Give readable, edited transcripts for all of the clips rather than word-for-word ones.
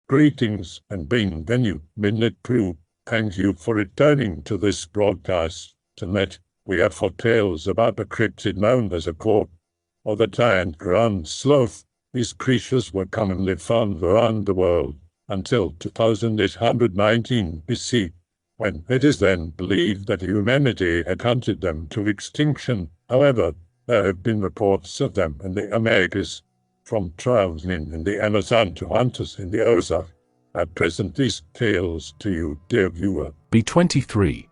Greetings and bienvenue, Minute Crew. Thank you for returning to this broadcast. Tonight, we have for tales about the cryptid known as a gorp, or the giant ground sloth. These creatures were commonly found around the world until 2819 BC, when it is then believed that humanity had hunted them to extinction. However, there have been reports of them in the Americas, from traveling in the Amazon to hunters in the Ozark. I present these tales to you, dear viewer. B23.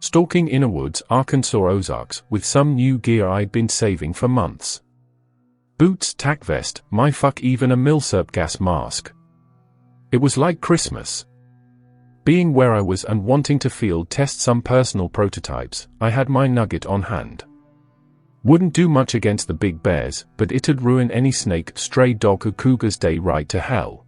Stalking inner woods, Arkansas Ozarks, with some new gear I'd been saving for months. Boots, tack vest, my fuck, even a milsurp gas mask. It was like Christmas. Being where I was and wanting to field test some personal prototypes, I had my nugget on hand. Wouldn't do much against the big bears, but it'd ruin any snake, stray dog or cougar's day right to hell.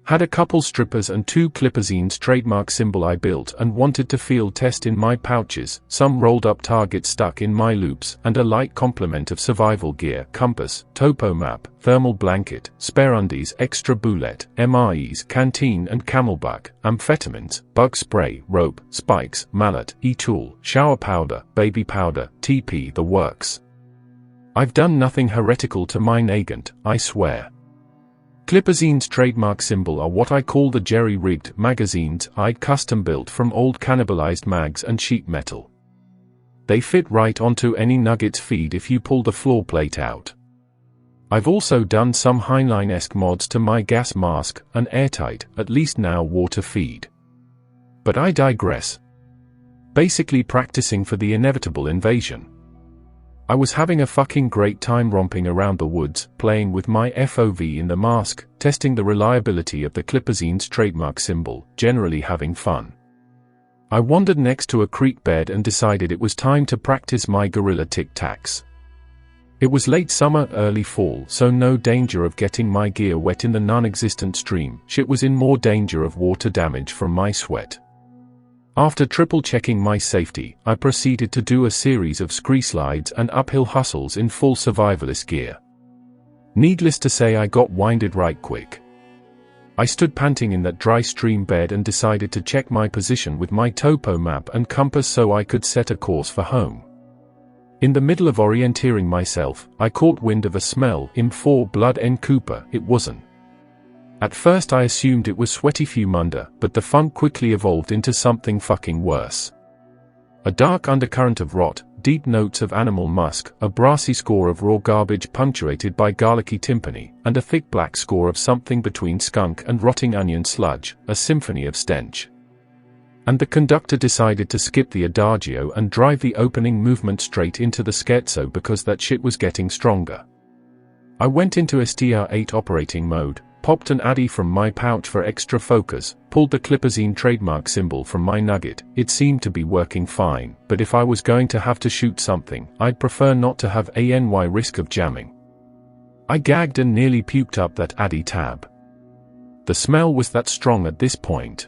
Had a couple strippers and 2 Clipazines trademark symbol I built and wanted to field test in my pouches, some rolled up targets stuck in my loops, and a light complement of survival gear, compass, topo map, thermal blanket, spare undies, extra bullet, MREs, canteen and camelback, amphetamines, bug spray, rope, spikes, mallet, e-tool, shower powder, baby powder, TP, the works. I've done nothing heretical to mine agent, I swear. Clipazine's trademark symbol are what I call the jerry-rigged magazines I'd custom-built from old cannibalized mags and sheet metal. They fit right onto any Nuggets feed if you pull the floor plate out. I've also done some Heinlein-esque mods to my gas mask, an airtight, at least now, water feed. But I digress. Basically practicing for the inevitable invasion. I was having a fucking great time romping around the woods, playing with my FOV in the mask, testing the reliability of the Clipazine's trademark symbol, generally having fun. I wandered next to a creek bed and decided it was time to practice my gorilla tic-tacs. It was late summer, early fall, so no danger of getting my gear wet in the non-existent stream. Shit was in more danger of water damage from my sweat. After triple-checking my safety, I proceeded to do a series of scree slides and uphill hustles in full survivalist gear. Needless to say, I got winded right quick. I stood panting in that dry stream bed and decided to check my position with my topo map and compass so I could set a course for home. In the middle of orienteering myself, I caught wind of a smell. M4 blood and Cooper, it wasn't. At first I assumed it was sweaty fumunda, but the funk quickly evolved into something fucking worse. A dark undercurrent of rot, deep notes of animal musk, a brassy score of raw garbage punctuated by garlicky timpani, and a thick black score of something between skunk and rotting onion sludge, a symphony of stench. And the conductor decided to skip the adagio and drive the opening movement straight into the scherzo because that shit was getting stronger. I went into STR8 operating mode, popped an addy from my pouch for extra focus, pulled the Clipazine trademark symbol from my nugget. It seemed to be working fine, but if I was going to have to shoot something, I'd prefer not to have ANY risk of jamming. I gagged and nearly puked up that addy tab. The smell was that strong at this point.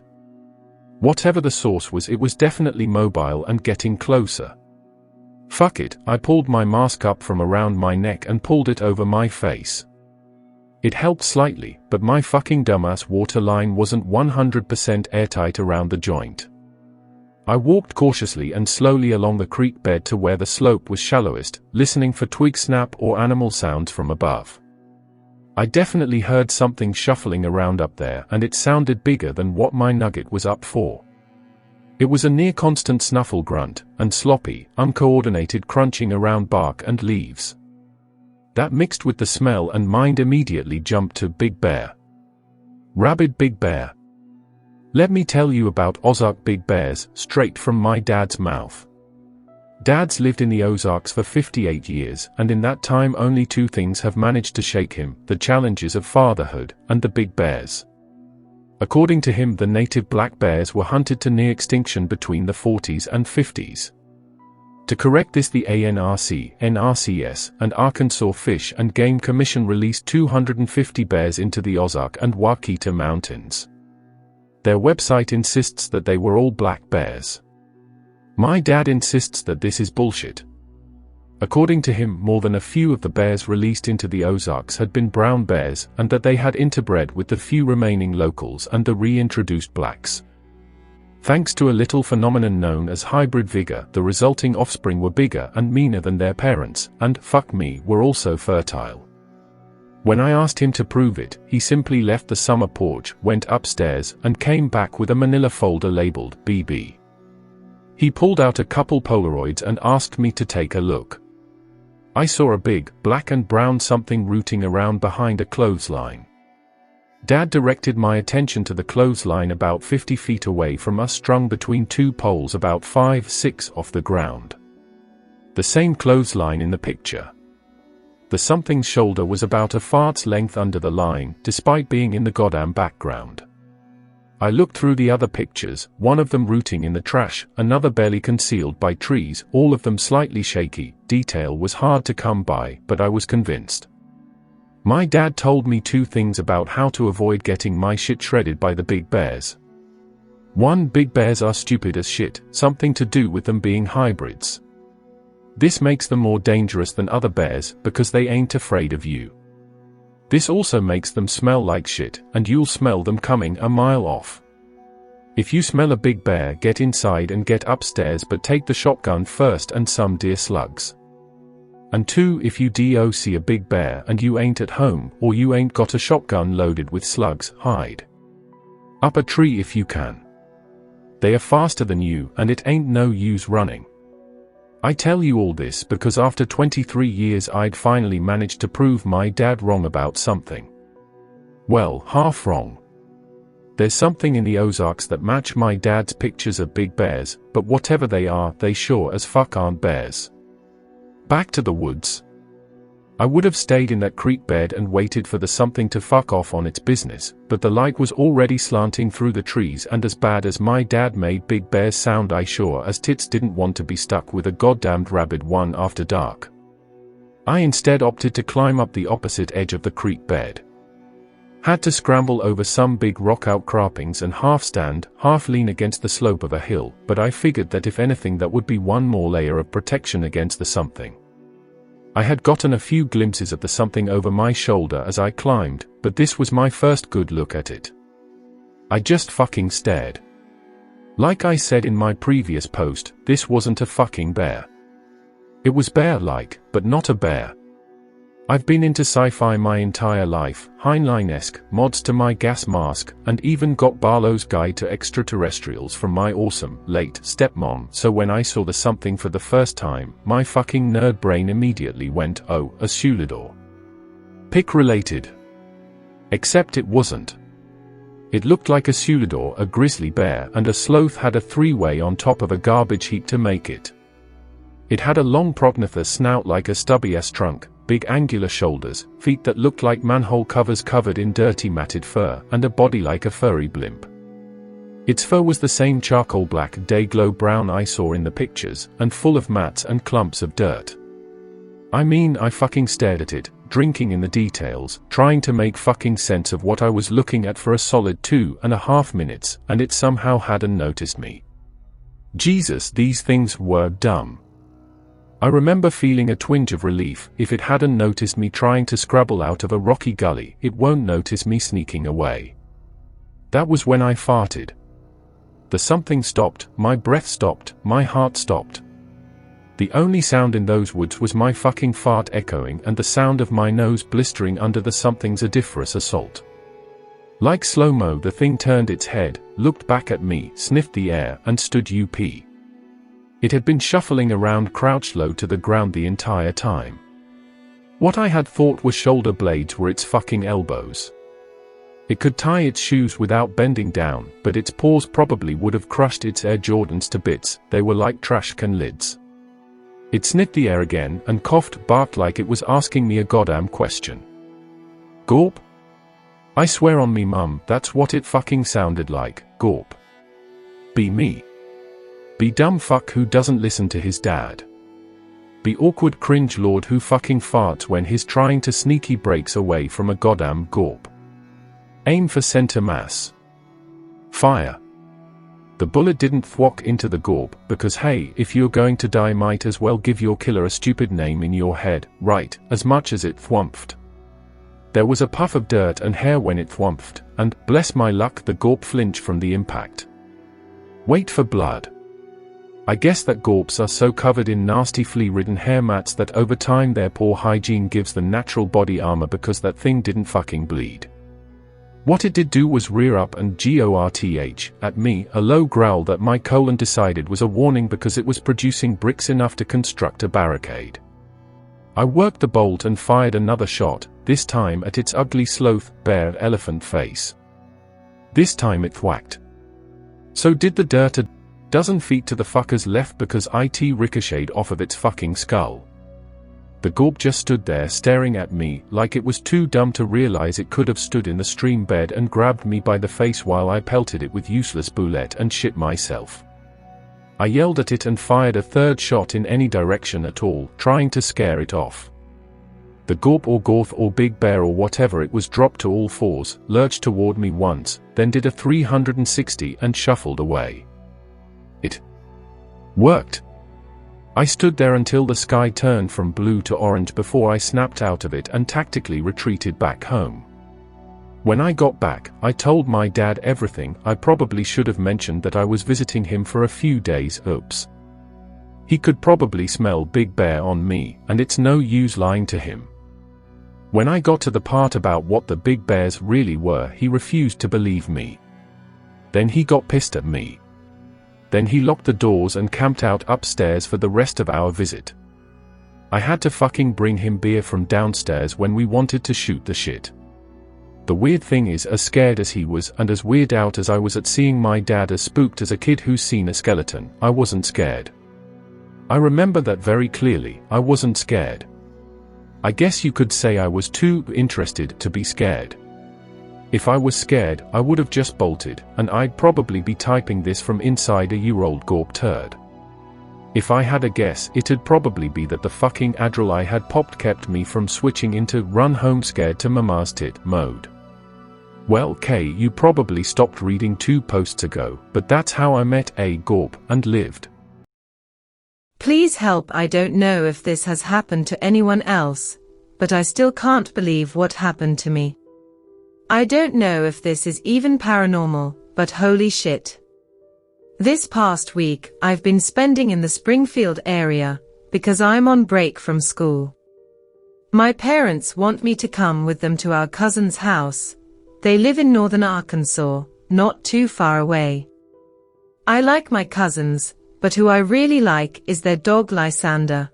Whatever the source was, it was definitely mobile and getting closer. Fuck it, I pulled my mask up from around my neck and pulled it over my face. It helped slightly, but my fucking dumbass waterline wasn't 100% airtight around the joint. I walked cautiously and slowly along the creek bed to where the slope was shallowest, listening for twig snap or animal sounds from above. I definitely heard something shuffling around up there, and it sounded bigger than what my nugget was up for. It was a near-constant snuffle grunt, and sloppy, uncoordinated crunching around bark and leaves. That mixed with the smell and mind immediately jumped to Big Bear. Rabid Big Bear. Let me tell you about Ozark big bears, straight from my dad's mouth. Dad's lived in the Ozarks for 58 years, and in that time only 2 things have managed to shake him: the challenges of fatherhood, and the big bears. According to him, the native black bears were hunted to near extinction between the 40s and 50s. To correct this, the ANRC, NRCS, and Arkansas Fish and Game Commission released 250 bears into the Ozark and Waukita Mountains. Their website insists that they were all black bears. My dad insists that this is bullshit. According to him, more than a few of the bears released into the Ozarks had been brown bears, and that they had interbred with the few remaining locals and the reintroduced blacks. Thanks to a little phenomenon known as hybrid vigor, the resulting offspring were bigger and meaner than their parents, and, fuck me, were also fertile. When I asked him to prove it, he simply left the summer porch, went upstairs, and came back with a manila folder labeled BB. He pulled out a couple Polaroids and asked me to take a look. I saw a big, black and brown something rooting around behind a clothesline. Dad directed my attention to the clothesline about 50 feet away from us, strung between two poles about 5-6 off the ground. The same clothesline in the picture. The something's shoulder was about a fart's length under the line, despite being in the goddamn background. I looked through the other pictures, one of them rooting in the trash, another barely concealed by trees, all of them slightly shaky. Detail was hard to come by, but I was convinced. My dad told me two things about how to avoid getting my shit shredded by the big bears. 1. Big bears are stupid as shit, something to do with them being hybrids. This makes them more dangerous than other bears because they ain't afraid of you. This also makes them smell like shit, and you'll smell them coming a mile off. If you smell a big bear, get inside and get upstairs, but take the shotgun first and some deer slugs. And 2. If you see a big bear and you ain't at home, or you ain't got a shotgun loaded with slugs, hide up a tree if you can. They are faster than you, and it ain't no use running. I tell you all this because after 23 years I'd finally managed to prove my dad wrong about something. Well, half wrong. There's something in the Ozarks that match my dad's pictures of big bears, but whatever they are, they sure as fuck aren't bears. Back to the woods. I would have stayed in that creek bed and waited for the something to fuck off on its business, but the light was already slanting through the trees, and as bad as my dad made big bears sound, I sure as tits didn't want to be stuck with a goddamned rabid one after dark. I instead opted to climb up the opposite edge of the creek bed. Had to scramble over some big rock outcroppings and half stand, half lean against the slope of a hill, but I figured that if anything that would be one more layer of protection against the something. I had gotten a few glimpses of the something over my shoulder as I climbed, but this was my first good look at it. I just fucking stared. Like I said in my previous post, this wasn't a fucking bear. It was bear-like, but not a bear. I've been into sci-fi my entire life, Heinlein-esque mods to my gas mask, and even got Barlow's Guide to Extraterrestrials from my awesome, late, stepmom, so when I saw the something for the first time, my fucking nerd brain immediately went, oh, a Sulidor. Pick related. Except it wasn't. It looked like a Sulidor, a grizzly bear, and a sloth had a three-way on top of a garbage heap to make it. It had a long prognathous snout like a stubby-ass trunk, big angular shoulders, feet that looked like manhole covers covered in dirty matted fur, and a body like a furry blimp. Its fur was the same charcoal black day-glow brown I saw in the pictures, and full of mats and clumps of dirt. I mean, I fucking stared at it, drinking in the details, trying to make fucking sense of what I was looking at for a solid 2.5 minutes, and it somehow hadn't noticed me. Jesus, these things were dumb. I remember feeling a twinge of relief. If it hadn't noticed me trying to scrabble out of a rocky gully, it won't notice me sneaking away. That was when I farted. The something stopped, my breath stopped, my heart stopped. The only sound in those woods was my fucking fart echoing and the sound of my nose blistering under the something's odoriferous assault. Like slow-mo, the thing turned its head, looked back at me, sniffed the air, and stood up. It had been shuffling around crouched low to the ground the entire time. What I had thought were shoulder blades were its fucking elbows. It could tie its shoes without bending down, but its paws probably would have crushed its Air Jordans to bits. They were like trash can lids. It sniffed the air again and coughed, barked like it was asking me a goddamn question. Gorp? I swear on me mum, that's what it fucking sounded like, gorp. Be me. Be dumb fuck who doesn't listen to his dad. Be awkward cringe lord who fucking farts when he's trying to sneaky breaks away from a goddamn gorp. Aim for center mass. Fire. The bullet didn't thwack into the gorp, because hey, if you're going to die might as well give your killer a stupid name in your head, right, as much as it thwumphed. There was a puff of dirt and hair when it thwumphed, and, bless my luck, the gorp flinched from the impact. Wait for blood. I guess that gorps are so covered in nasty flea-ridden hair mats that over time their poor hygiene gives them natural body armor because that thing didn't fucking bleed. What it did do was rear up and gorth at me, a low growl that my colon decided was a warning because it was producing bricks enough to construct a barricade. I worked the bolt and fired another shot, this time at its ugly sloth, bear, elephant face. This time it thwacked. So did the dirt a dozen feet to the fucker's left because it ricocheted off of its fucking skull. The gorp just stood there staring at me like it was too dumb to realize it could have stood in the stream bed and grabbed me by the face while I pelted it with useless bullet and shit myself. I yelled at it and fired a third shot in any direction at all, trying to scare it off. The gorp or gorth or big bear or whatever it was dropped to all fours, lurched toward me once, then did a 360 and shuffled away. It worked. I stood there until the sky turned from blue to orange before I snapped out of it and tactically retreated back home. When I got back, I told my dad everything. I probably should have mentioned that I was visiting him for a few days. Oops. He could probably smell Big Bear on me, and it's no use lying to him. When I got to the part about what the big bears really were, he refused to believe me. Then he got pissed at me. Then he locked the doors and camped out upstairs for the rest of our visit. I had to fucking bring him beer from downstairs when we wanted to shoot the shit. The weird thing is, as scared as he was and as weirded out as I was at seeing my dad as spooked as a kid who's seen a skeleton, I wasn't scared. I remember that very clearly. I wasn't scared. I guess you could say I was too interested to be scared. If I was scared, I would have just bolted, and I'd probably be typing this from inside a year-old gorp turd. If I had a guess, it'd probably be that the fucking Adderall I had popped kept me from switching into run home scared to mama's tit mode. Well, Kay, you probably stopped reading 2 posts ago, but that's how I met a gorp and lived. Please help. I don't know if this has happened to anyone else, but I still can't believe what happened to me. I don't know if this is even paranormal, but holy shit. This past week, I've been spending in the Springfield area, because I'm on break from school. My parents want me to come with them to our cousin's house. They live in northern Arkansas, not too far away. I like my cousins, but who I really like is their dog Lysander.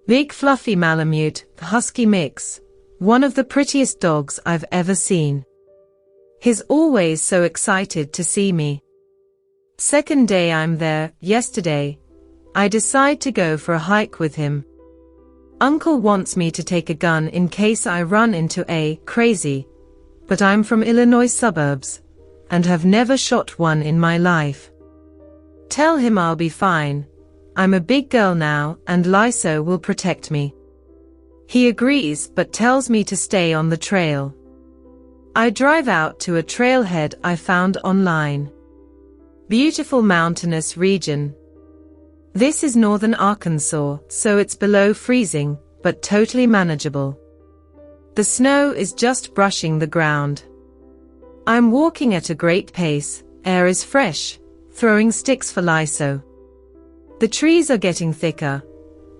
Big fluffy Malamute, husky mix. One of the prettiest dogs I've ever seen. He's always so excited to see me. Second day I'm there, yesterday. I decide to go for a hike with him. Uncle wants me to take a gun in case I run into a crazy, but I'm from Illinois suburbs, and have never shot one in my life. Tell him I'll be fine. I'm a big girl now, and Lyso will protect me. He agrees but tells me to stay on the trail. I drive out to a trailhead I found online. Beautiful mountainous region. This is northern Arkansas, so it's below freezing, but totally manageable. The snow is just brushing the ground. I'm walking at a great pace, air is fresh, throwing sticks for Lyso. The trees are getting thicker.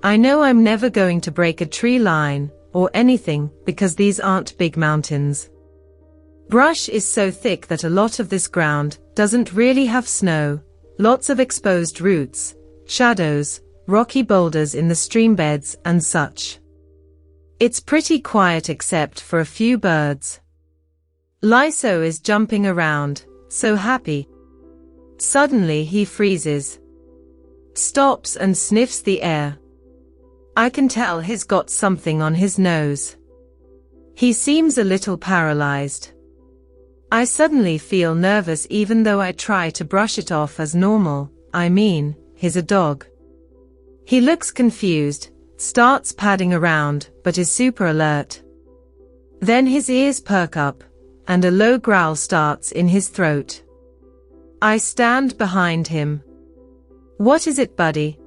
I know I'm never going to break a tree line, or anything, because these aren't big mountains. Brush is so thick that a lot of this ground doesn't really have snow, lots of exposed roots, shadows, rocky boulders in the stream beds and such. It's pretty quiet except for a few birds. Lyso is jumping around, so happy. Suddenly he freezes. Stops and sniffs the air. I can tell he's got something on his nose. He seems a little paralyzed. I suddenly feel nervous even though I try to brush it off as normal. I mean, he's a dog. He looks confused, starts padding around, but is super alert. Then his ears perk up, and a low growl starts in his throat. I stand behind him. What is it, buddy?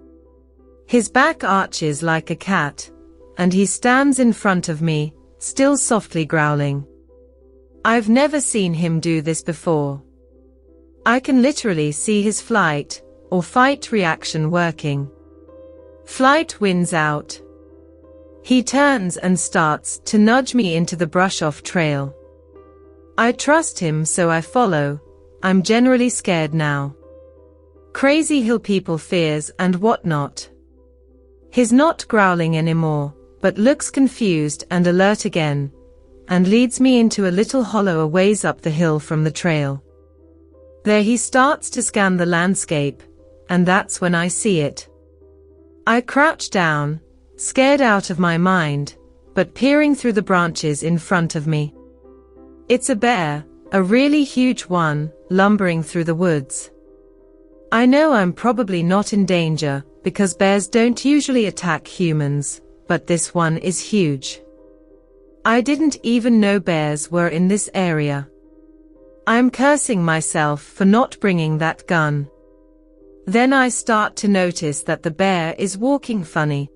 His back arches like a cat, and he stands in front of me, still softly growling. I've never seen him do this before. I can literally see his flight or fight reaction working. Flight wins out. He turns and starts to nudge me into the brush-off trail. I trust him, so I follow. I'm generally scared now. Crazy hill people fears and whatnot. He's not growling anymore, but looks confused and alert again, and leads me into a little hollow a ways up the hill from the trail. There he starts to scan the landscape, and that's when I see it. I crouch down, scared out of my mind, but peering through the branches in front of me. It's a bear, a really huge one, lumbering through the woods. I know I'm probably not in danger, because bears don't usually attack humans, but this one is huge. I didn't even know bears were in this area. I'm cursing myself for not bringing that gun. Then I start to notice that the bear is walking funny.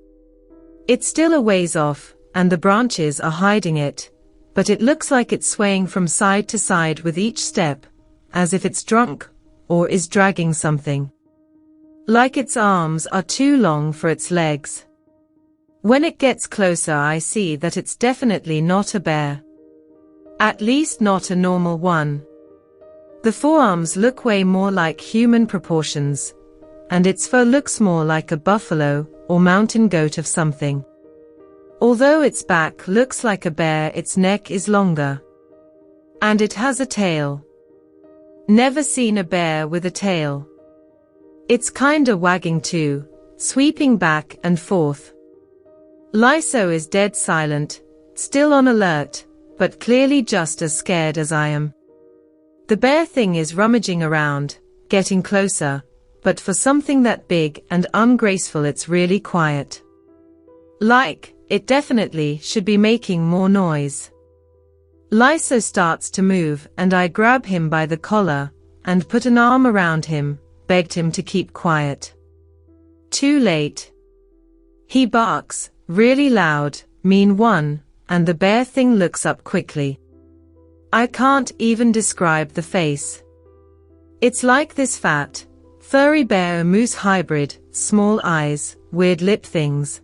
It's still a ways off, and the branches are hiding it, but it looks like it's swaying from side to side with each step, as if it's drunk, or is dragging something. Like its arms are too long for its legs. When it gets closer, I see that it's definitely not a bear. At least not a normal one. The forearms look way more like human proportions, and its fur looks more like a buffalo or mountain goat of something. Although its back looks like a bear, its neck is longer. And it has a tail. Never seen a bear with a tail. It's kinda wagging too, sweeping back and forth. Lyso is dead silent, still on alert, but clearly just as scared as I am. The bear thing is rummaging around, getting closer, but for something that big and ungraceful it's really quiet. Like, it definitely should be making more noise. Lyso starts to move and I grab him by the collar and put an arm around him, begged him to keep quiet. Too late. He barks, really loud, mean one, and the bear thing looks up quickly. I can't even describe the face. It's like this fat, furry bear-moose hybrid, small eyes, weird lip things.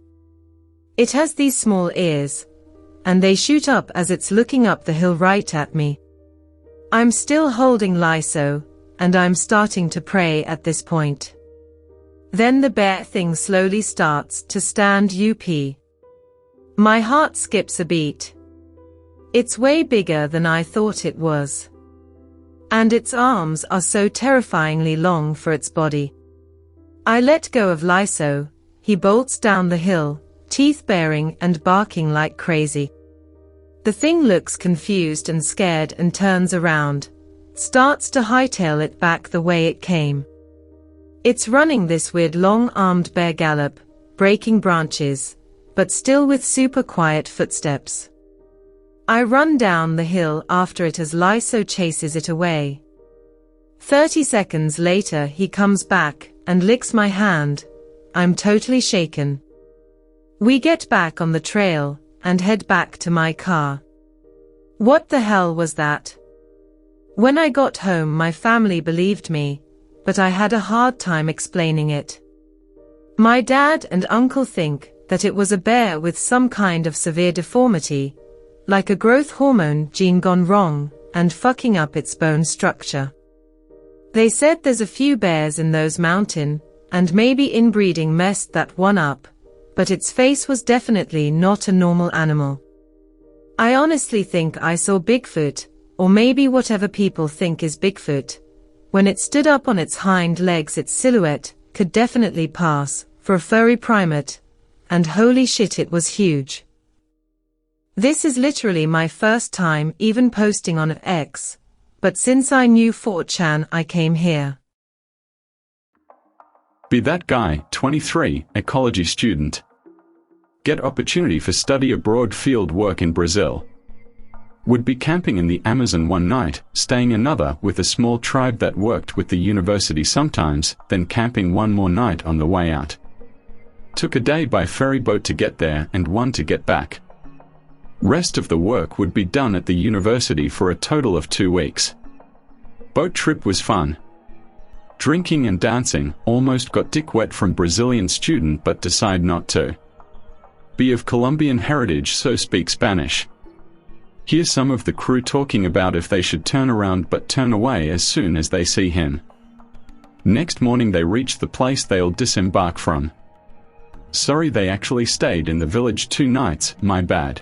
It has these small ears, and they shoot up as it's looking up the hill right at me. I'm still holding Lyso, and I'm starting to pray at this point. Then the bear thing slowly starts to stand up. My heart skips a beat. It's way bigger than I thought it was. And its arms are so terrifyingly long for its body. I let go of Lyso. He bolts down the hill, teeth baring and barking like crazy. The thing looks confused and scared and turns around, starts to hightail it back the way it came. It's running this weird long-armed bear gallop, breaking branches, but still with super quiet footsteps. I run down the hill after it as Lyso chases it away. 30 seconds later he comes back and licks my hand. I'm totally shaken. We get back on the trail and head back to my car. What the hell was that? When I got home my family believed me, but I had a hard time explaining it. My dad and uncle think that it was a bear with some kind of severe deformity, like a growth hormone gene gone wrong and fucking up its bone structure. They said there's a few bears in those mountains, and maybe inbreeding messed that one up, but its face was definitely not a normal animal. I honestly think I saw Bigfoot, or maybe whatever people think is Bigfoot. When it stood up on its hind legs, its silhouette could definitely pass for a furry primate, and holy shit, it was huge. This is literally my first time even posting on X, but since I knew 4chan I came here. Be that guy, 23, ecology student. Get opportunity for study abroad field work in Brazil. Would be camping in the Amazon one night, staying another with a small tribe that worked with the university sometimes, then camping one more night on the way out. Took a day by ferry boat to get there and one to get back. Rest of the work would be done at the university for a total of 2 weeks. Boat trip was fun. Drinking and dancing, almost got dick wet from Brazilian student but decide not to. Be of Colombian heritage so speak Spanish. Hear some of the crew talking about if they should turn around but turn away as soon as they see him. Next morning they reach the place they'll disembark from. Sorry they actually stayed in the village 2 nights, my bad.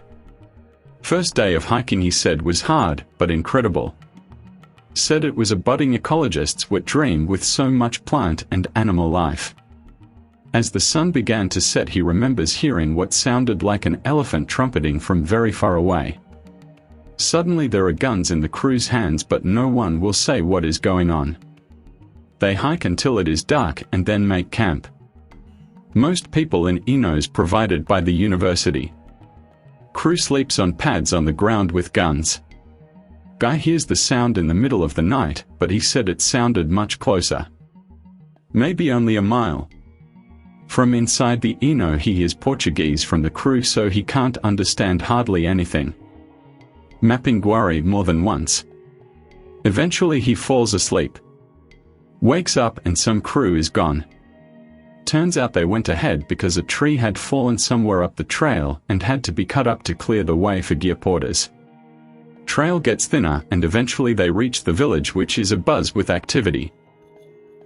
First day of hiking he said was hard, but incredible. Said it was a budding ecologist's wet dream with so much plant and animal life. As the sun began to set he remembers hearing what sounded like an elephant trumpeting from very far away. Suddenly there are guns in the crew's hands but no one will say what is going on. They hike until it is dark and then make camp. Most people in Enos provided by the university. Crew sleeps on pads on the ground with guns. Guy hears the sound in the middle of the night, but he said it sounded much closer. Maybe only a mile. From inside the Eno he hears Portuguese from the crew so he can't understand hardly anything. Mapinguari more than once. Eventually he falls asleep. Wakes up and some crew is gone. Turns out they went ahead because a tree had fallen somewhere up the trail and had to be cut up to clear the way for gear porters. Trail gets thinner and eventually they reach the village which is abuzz with activity.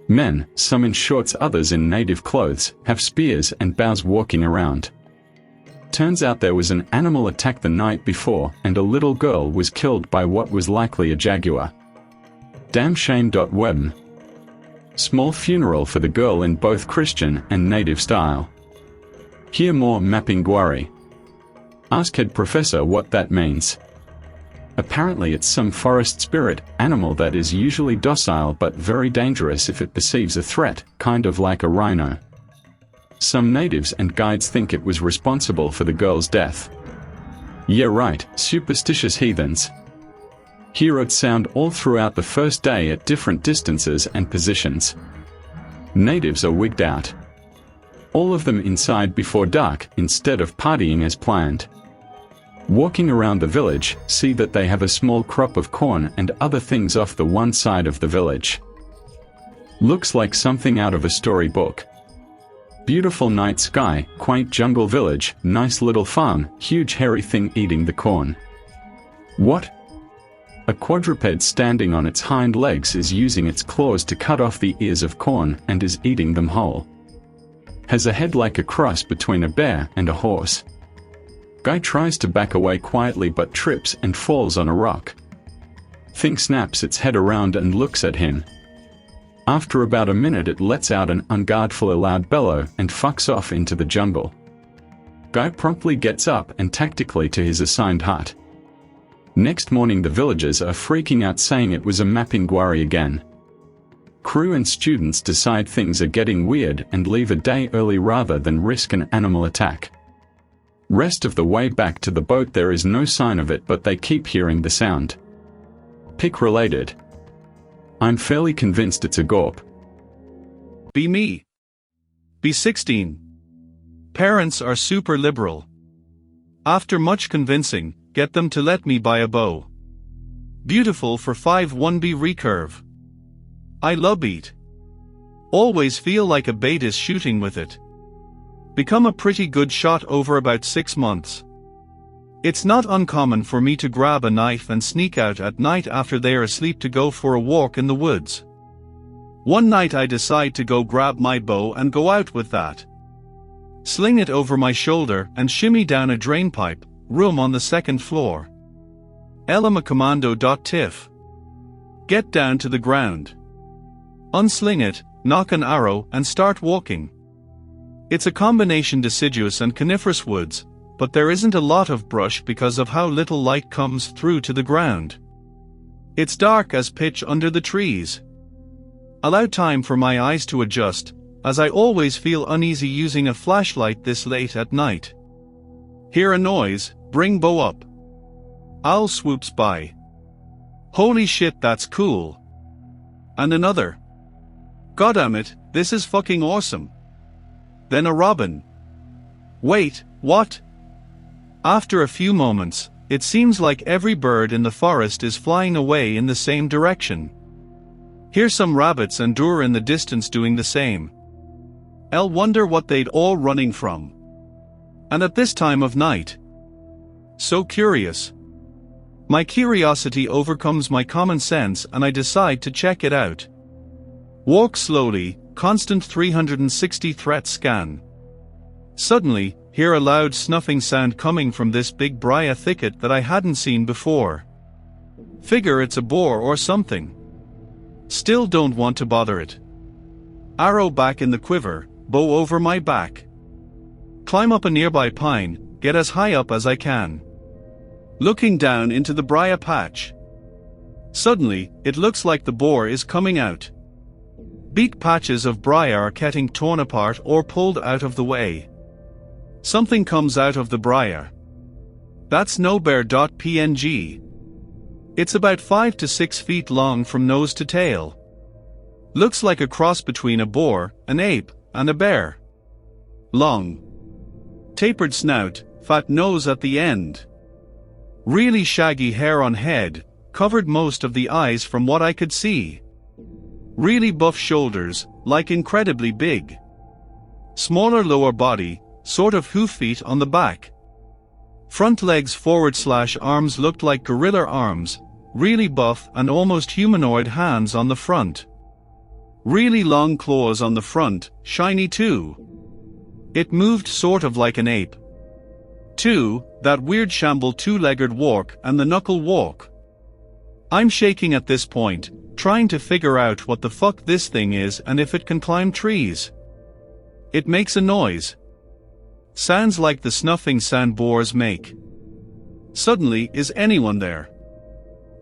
Men, some in shorts others in native clothes, have spears and bows walking around. Turns out there was an animal attack the night before and a little girl was killed by what was likely a jaguar. Damn shame. Web. Small funeral for the girl in both Christian and native style. Hear more Mapinguari. Ask head professor what that means. Apparently it's some forest spirit animal that is usually docile but very dangerous if it perceives a threat, kind of like a rhino. Some natives and guides think it was responsible for the girl's death. Yeah right, superstitious heathens. Hear it sound all throughout the first day at different distances and positions. Natives are wigged out. All of them inside before dark instead of partying as planned. Walking around the village, see that they have a small crop of corn and other things off the one side of the village. Looks like something out of a storybook. Beautiful night sky, quaint jungle village, nice little farm, huge hairy thing eating the corn. What? A quadruped standing on its hind legs is using its claws to cut off the ears of corn and is eating them whole. Has a head like a cross between a bear and a horse. Guy tries to back away quietly but trips and falls on a rock. Thing snaps its head around and looks at him. After about a minute it lets out an unguardfully loud bellow and fucks off into the jungle. Guy promptly gets up and tactically to his assigned hut. Next morning the villagers are freaking out saying it was a Mapinguari again. Crew and students decide things are getting weird and leave a day early rather than risk an animal attack. Rest of the way back to the boat there is no sign of it but they keep hearing the sound. Pick related. I'm fairly convinced it's a gorp. Be me. Be 16. Parents are super liberal. After much convincing, get them to let me buy a bow. Beautiful for 5-1B recurve. I love it. Always feel like a bait is shooting with it. Become a pretty good shot over about 6 months. It's not uncommon for me to grab a knife and sneak out at night after they are asleep to go for a walk in the woods. One night I decide to go grab my bow and go out with that. Sling it over my shoulder and shimmy down a drainpipe, room on the 2nd floor. Elamacommando.tiff. Get down to the ground. Unsling it, knock an arrow and start walking. It's a combination deciduous and coniferous woods, but there isn't a lot of brush because of how little light comes through to the ground. It's dark as pitch under the trees. Allow time for my eyes to adjust, as I always feel uneasy using a flashlight this late at night. Hear a noise, bring bow up. Owl swoops by. Holy shit, that's cool. And another. Goddammit, this is fucking awesome. Then a robin. Wait, what? After a few moments, it seems like every bird in the forest is flying away in the same direction. Hear some rabbits and deer in the distance doing the same. I'll wonder what they'd all running from. And at this time of night. So curious. My curiosity overcomes my common sense and I decide to check it out. Walk slowly, constant 360 threat scan. Suddenly, hear a loud snuffing sound coming from this big briar thicket that I hadn't seen before. Figure it's a boar or something. Still don't want to bother it. Arrow back in the quiver, bow over my back. Climb up a nearby pine, get as high up as I can. Looking down into the briar patch. Suddenly, it looks like the boar is coming out. Beak patches of briar are getting torn apart or pulled out of the way. Something comes out of the briar. That's no bear.png. It's about 5 to 6 feet long from nose to tail. Looks like a cross between a boar, an ape, and a bear. Long. Tapered snout, fat nose at the end. Really shaggy hair on head, covered most of the eyes from what I could see. Really buff shoulders, like incredibly big. Smaller lower body, sort of hoof feet on the back. Front legs /arms looked like gorilla arms, really buff and almost humanoid hands on the front. Really long claws on the front, shiny too. It moved sort of like an ape. 2, that weird shamble two-legged walk and the knuckle walk. I'm shaking at this point, trying to figure out what the fuck this thing is and if it can climb trees. It makes a noise. Sounds like the snuffing sound boars make. Suddenly, is anyone there?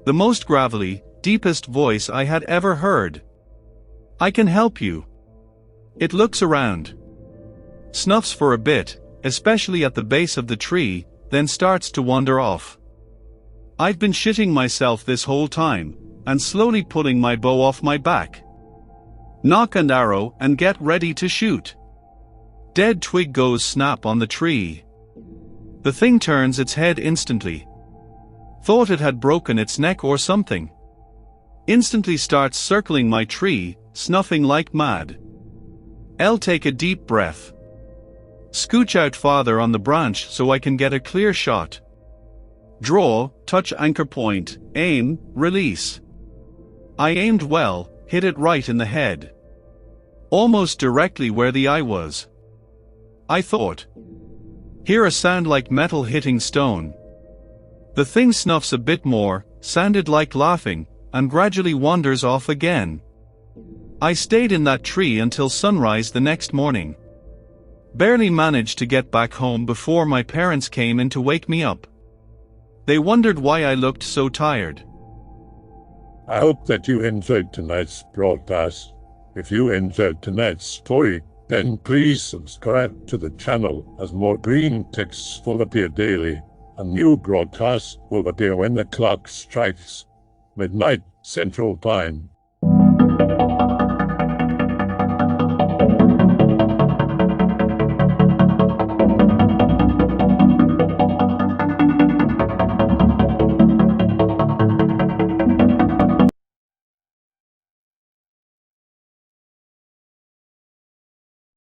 The most gravelly, deepest voice I had ever heard. I can help you. It looks around. Snuffs for a bit, especially at the base of the tree, then starts to wander off. I've been shitting myself this whole time, and slowly pulling my bow off my back. Nock and arrow and get ready to shoot. Dead twig goes snap on the tree. The thing turns its head instantly. Thought it had broken its neck or something. Instantly starts circling my tree, snuffing like mad. I'll take a deep breath. Scooch out farther on the branch so I can get a clear shot. Draw, touch anchor point, aim, release. I aimed well, hit it right in the head. Almost directly where the eye was. I thought. Hear a sound like metal hitting stone. The thing snuffs a bit more, sounded like laughing, and gradually wanders off again. I stayed in that tree until sunrise the next morning. Barely managed to get back home before my parents came in to wake me up. They wondered why I looked so tired. I hope that you enjoyed tonight's broadcast. If you enjoyed tonight's story, then please subscribe to the channel as more green texts will appear daily. A new broadcast will appear when the clock strikes midnight Central Time.